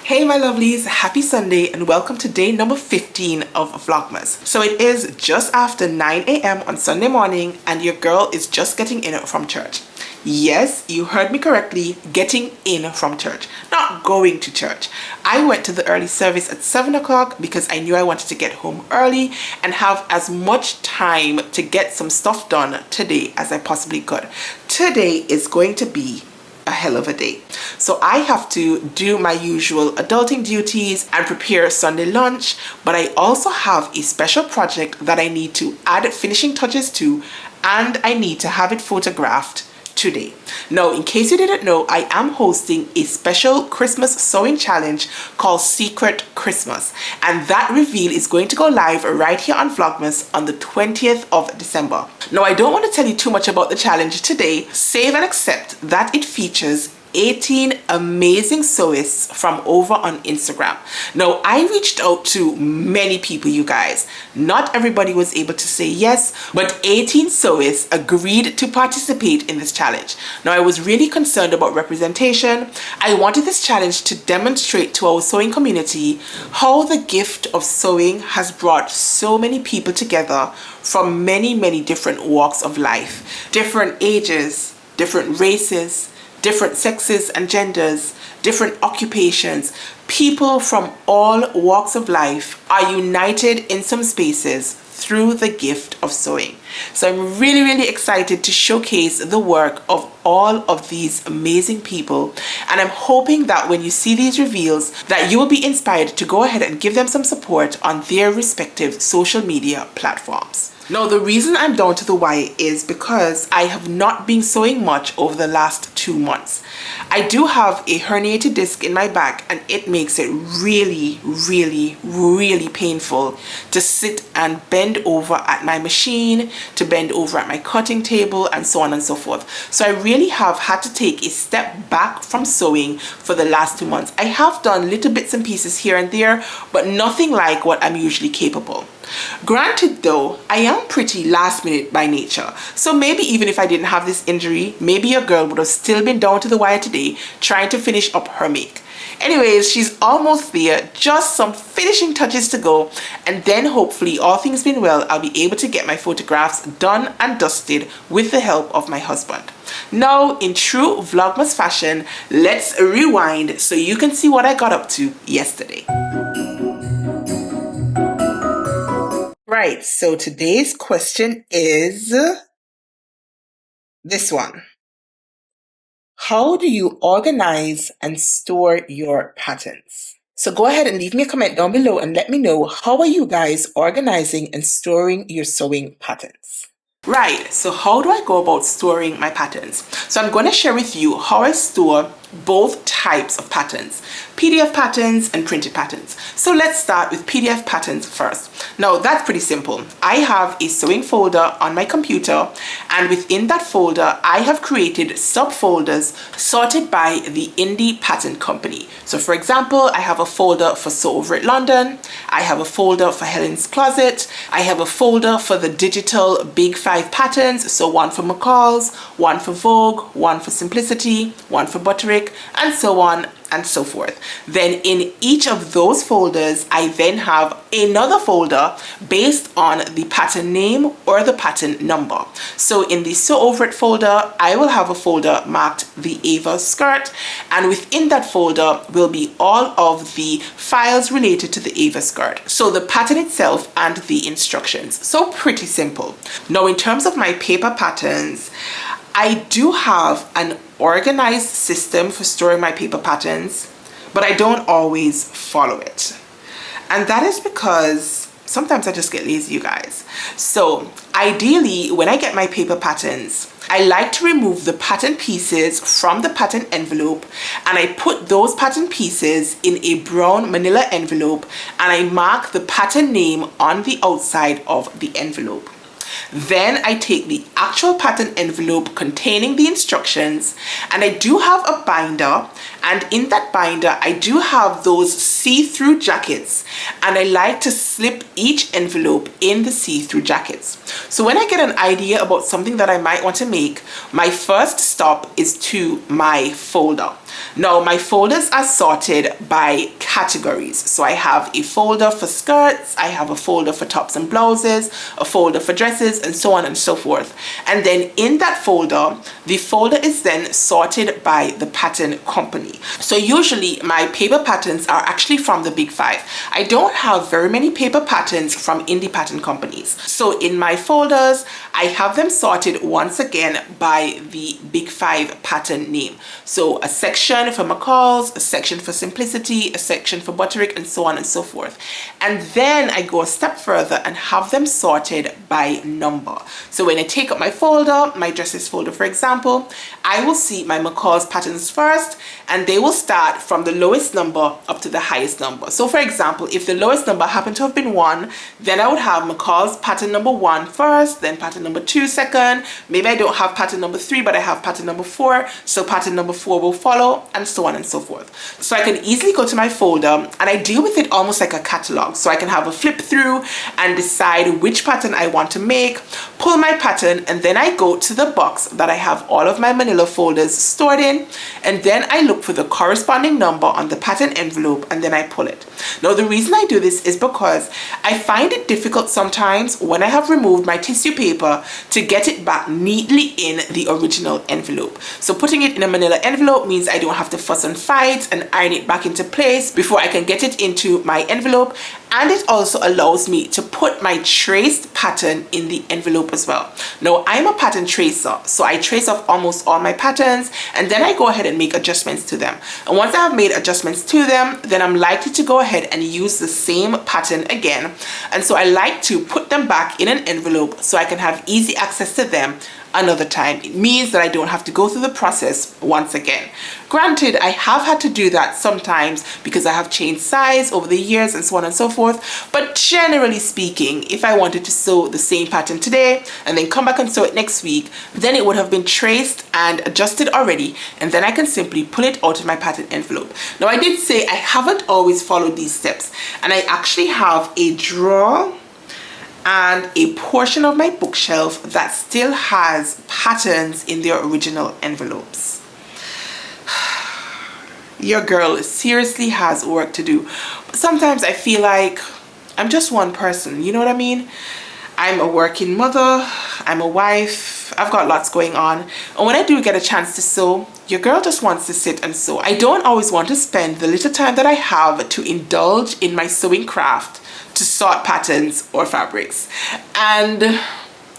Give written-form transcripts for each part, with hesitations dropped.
Hey my lovelies, happy Sunday and welcome to day number 15 of Vlogmas. So it is just after 9 a.m. on Sunday morning and your girl is just getting in from church. Yes, you heard me correctly, getting in from church, not going to church. I went to the early service at 7 o'clock because I knew I wanted to get home early and have as much time to get some stuff done today as I possibly could. Today is going to be a hell of a day. So I have to do my usual adulting duties and prepare Sunday lunch, but I also have a special project that I need to add finishing touches to, and I need to have it photographed today. Now, in case you didn't know, I am hosting a special Christmas sewing challenge called Secret Christmas, and that reveal is going to go live right here on Vlogmas on the 20th of December. Now, I don't want to tell you too much about the challenge today, save and accept that it features 18 amazing sewists from over on Instagram. Now, I reached out to many people, you guys. Not everybody was able to say yes, but 18 sewists agreed to participate in this challenge. Now, I was really concerned about representation. I wanted this challenge to demonstrate to our sewing community how the gift of sewing has brought so many people together from many different walks of life, different ages, different races, different sexes and genders, different occupations. People from all walks of life are united in some spaces through the gift of sewing. So I'm really excited to showcase the work of all of these amazing people, and I'm hoping that when you see these reveals that you will be inspired to go ahead and give them some support on their respective social media platforms. Now, the reason I'm down to the wire is because I have not been sewing much over the last 2 months. I do have a herniated disc in my back, and it makes it really painful to sit and bend over at my machine, to bend over at my cutting table, and so on and so forth. So I really have had to take a step back from sewing for the last 2 months. I have done little bits and pieces here and there, but nothing like what I'm usually capable. Granted though, I am pretty last minute by nature, so maybe even if I didn't have this injury, maybe your girl would have still been down to the wire today trying to finish up her make. Anyways, she's almost there, just some finishing touches to go, and then hopefully, all things being well, I'll be able to get my photographs done and dusted with the help of my husband. Now, in true Vlogmas fashion, let's rewind so you can see what I got up to yesterday. Right, so today's question is this one. How do you organize and store your patterns? So go ahead and leave me a comment down below and let me know, how are you guys organizing and storing your sewing patterns? Right, so how do I go about storing my patterns? So I'm going to share with you how I store both types of patterns, PDF patterns and printed patterns. So let's start with PDF patterns first. Now that's pretty simple. I have a sewing folder on my computer, and within that folder I have created subfolders sorted by the indie pattern company. So for example, I have a folder for Sew Over It London, I have a folder for Helen's Closet, I have a folder for the digital Big 5 patterns, so one for McCall's, one for Vogue, one for Simplicity, one for Butterick, and so on and so forth. Then in each of those folders, I then have another folder based on the pattern name or the pattern number. So in the Sew Over It folder, I will have a folder marked the Ava skirt, and within that folder will be all of the files related to the Ava skirt. So the pattern itself and the instructions. So pretty simple. Now in terms of my paper patterns, I do have an organized system for storing my paper patterns, but I don't always follow it. And that is because sometimes I just get lazy, you guys. So ideally, when I get my paper patterns, I like to remove the pattern pieces from the pattern envelope, and I put those pattern pieces in a brown manila envelope, and I mark the pattern name on the outside of the envelope. Then I take the actual pattern envelope containing the instructions, and I do have a binder, And in that binder, I do have those see-through jackets, and I like to slip each envelope in the see-through jackets. So when I get an idea about something that I might want to make, my first stop is to my folder. Now, my folders are sorted by categories. So I have a folder for skirts, I have a folder for tops and blouses, a folder for dresses, and so on and so forth. And then in that folder, the folder is then sorted by the pattern company. So usually my paper patterns are actually from the big five. I don't have very many paper patterns from indie pattern companies. So in my folders, I have them sorted once again by the big five pattern name. So a section for McCall's, a section for Simplicity, a section for Butterick, and so on and so forth. And then I go a step further and have them sorted by number. So when I take up my folder, my dresses folder for example, I will see my McCall's patterns first, and they will start from the lowest number up to the highest number. So for example, if the lowest number happened to have been 1, then I would have McCall's pattern number 1 first, then pattern number 2 second. Maybe I don't have pattern number 3, but I have pattern number 4, so pattern number 4 will follow, and so on and so forth. So I can easily go to my folder, and I deal with it almost like a catalog. So I can have a flip through and decide which pattern I want to make, pull my pattern, and then I go to the box that I have all of my manila folders stored in, and then I look for the corresponding number on the pattern envelope, and then I pull it. Now the reason I do this is because I find it difficult sometimes when I have removed my tissue paper to get it back neatly in the original envelope. So putting it in a manila envelope means I don't have to fuss and fight and iron it back into place before I can get it into my envelope, and it also allows me to put my traced pattern in the envelope as well. Now I'm a pattern tracer, so I trace off almost all my patterns, and then I go ahead and make adjustments to them. And once I have made adjustments to them, then I'm likely to go ahead and use the same pattern again. And so I like to put them back in an envelope so I can have easy access to them another time. It means that I don't have to go through the process once again. Granted, I have had to do that sometimes because I have changed size over the years and so on and so forth, but generally speaking, if I wanted to sew the same pattern today and then come back and sew it next week, then it would have been traced and adjusted already, and then I can simply pull it out of my pattern envelope. Now I did say I haven't always followed these steps, and I actually have a drawer and a portion of my bookshelf that still has patterns in their original envelopes. Your girl seriously has work to do. But sometimes I feel like I'm just one person, you know what I mean? I'm a working mother, I'm a wife, I've got lots going on, and when I do get a chance to sew, your girl just wants to sit and sew. I don't always want to spend the little time that I have to indulge in my sewing craft to sort patterns or fabrics, and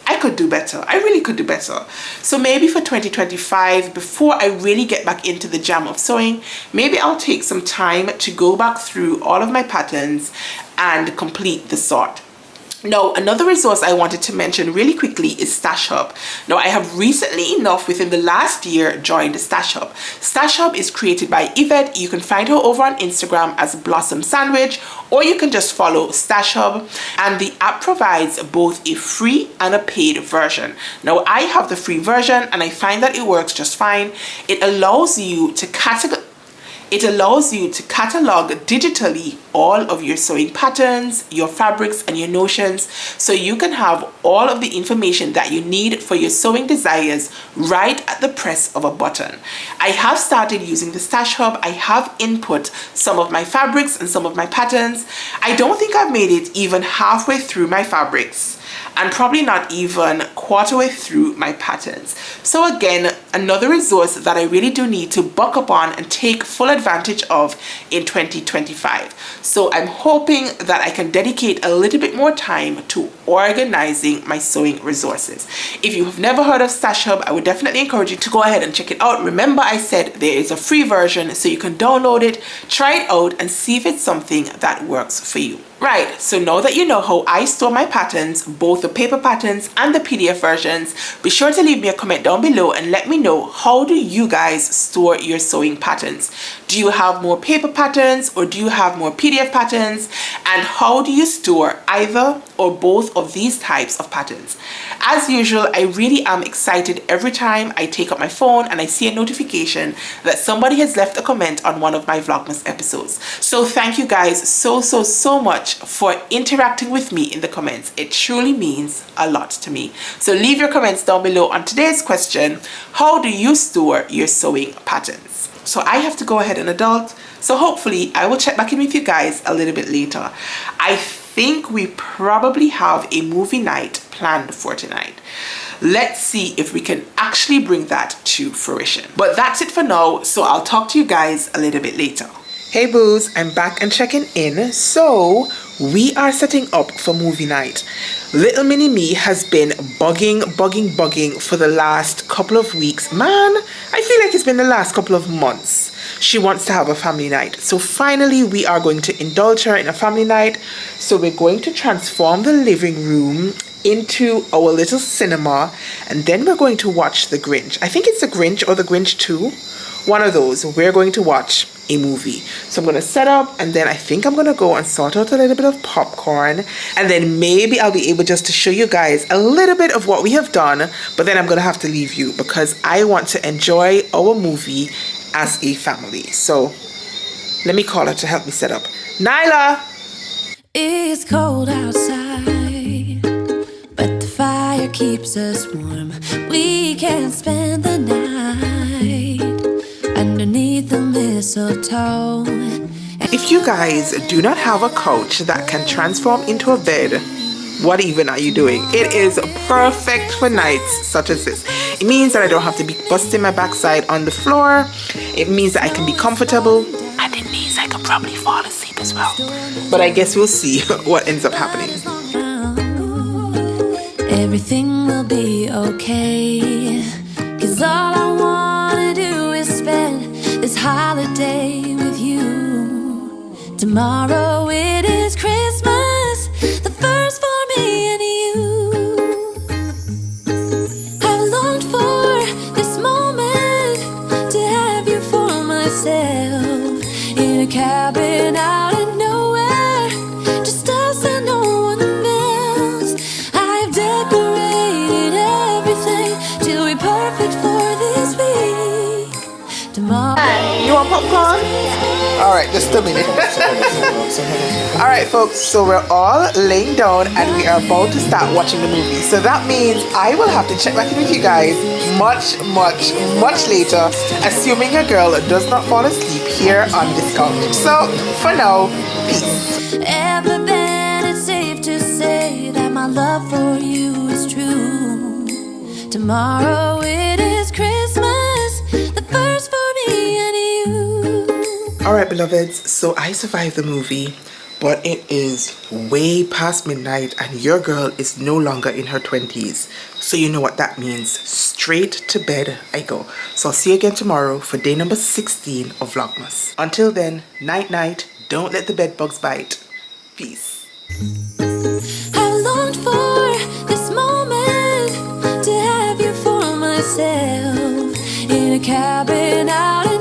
I could do better. I really could do better. So maybe for 2025, before I really get back into the jam of sewing, maybe I'll take some time to go back through all of my patterns and complete the sort. Now, another resource I wanted to mention really quickly is Stash Hub. Now, I have recently enough within the last year joined Stash Hub. Stash Hub is created by Yvette. You can find her over on Instagram as Blossom Sandwich, or you can just follow Stash Hub, and the app provides both a free and a paid version. Now, I have the free version and I find that it works just fine. It allows you to catalog digitally all of your sewing patterns, your fabrics, and your notions, so you can have all of the information that you need for your sewing desires right at the press of a button. I have started using the Stash Hub. I have input some of my fabrics and some of my patterns. I don't think I've made it even halfway through my fabrics, and probably not even quarter way through my patterns. So again, another resource that I really do need to buck up on and take full advantage of in 2025. So I'm hoping that I can dedicate a little bit more time to organizing my sewing resources. If you have never heard of Stash Hub, I would definitely encourage you to go ahead and check it out. Remember, I said there is a free version, so you can download it, try it out, and see if it's something that works for you. Right, so now that you know how I store my patterns, both the paper patterns and the PDF versions, be sure to leave me a comment down below and let me know, how do you guys store your sewing patterns? Do you have more paper patterns or do you have more PDF patterns? And how do you store either or both of these types of patterns? As usual, I really am excited every time I take up my phone and I see a notification that somebody has left a comment on one of my Vlogmas episodes. So thank you guys so much for interacting with me in the comments. It truly means a lot to me. So leave your comments down below on today's question: how do you store your sewing patterns? So I have to go ahead and adult, so hopefully I will check back in with you guys a little bit later. I think we probably have a movie night planned for tonight. Let's see if we can actually bring that to fruition. But that's it for now, so I'll talk to you guys a little bit later. Hey boos, I'm back and checking in. So we are setting up for movie night. Little mini me has been bugging for the last couple of weeks. Man, I feel like it's been the last couple of months. She wants to have a family night. So finally we are going to indulge her in a family night. So we're going to transform the living room into our little cinema, and then we're going to watch The Grinch. I think it's The Grinch or The Grinch 2. One of those. We're going to watch a movie. So I'm going to set up, and then I think I'm going to go and sort out a little bit of popcorn, and then maybe I'll be able just to show you guys a little bit of what we have done, but then I'm going to have to leave you because I want to enjoy our movie as a family. So let me call her to help me set up. Nyla! It's cold outside, but the fire keeps us warm. We can spend the night underneath the mistletoe. If you guys do not have a couch that can transform into a bed, what even are you doing? It is perfect for nights such as this. It means that I don't have to be busting my backside on the floor. It means that I can be comfortable, and it means I can probably fall asleep as well. But I guess we'll see what ends up happening. Everything will be okay, 'cause all I wanna do is spend this holiday with you. Tomorrow it is Christmas, the first for me and you. I've longed for this moment to have you for myself, in a cabin out in nowhere, just us and no one else. I've decorated everything till we're perfect for this week. Tomorrow. You want popcorn? Alright, just a minute. Alright folks, so we're all laying down and we are about to start watching the movie. So that means I will have to check back in with you guys much later, assuming your girl does not fall asleep here on this couch. So for now, peace. Ever been, it's safe to say that my love for you is true. Tomorrow it is Christmas, the first for me and you. Alright beloveds, so I survived the movie, but it is way past midnight and your girl is no longer in her 20s. So you know what that means. Straight to bed I go. So I'll see you again tomorrow for day number 16 of Vlogmas. Until then, night night. Don't let the bed bugs bite. Peace. I longed for this moment to have you for myself, in a cabin out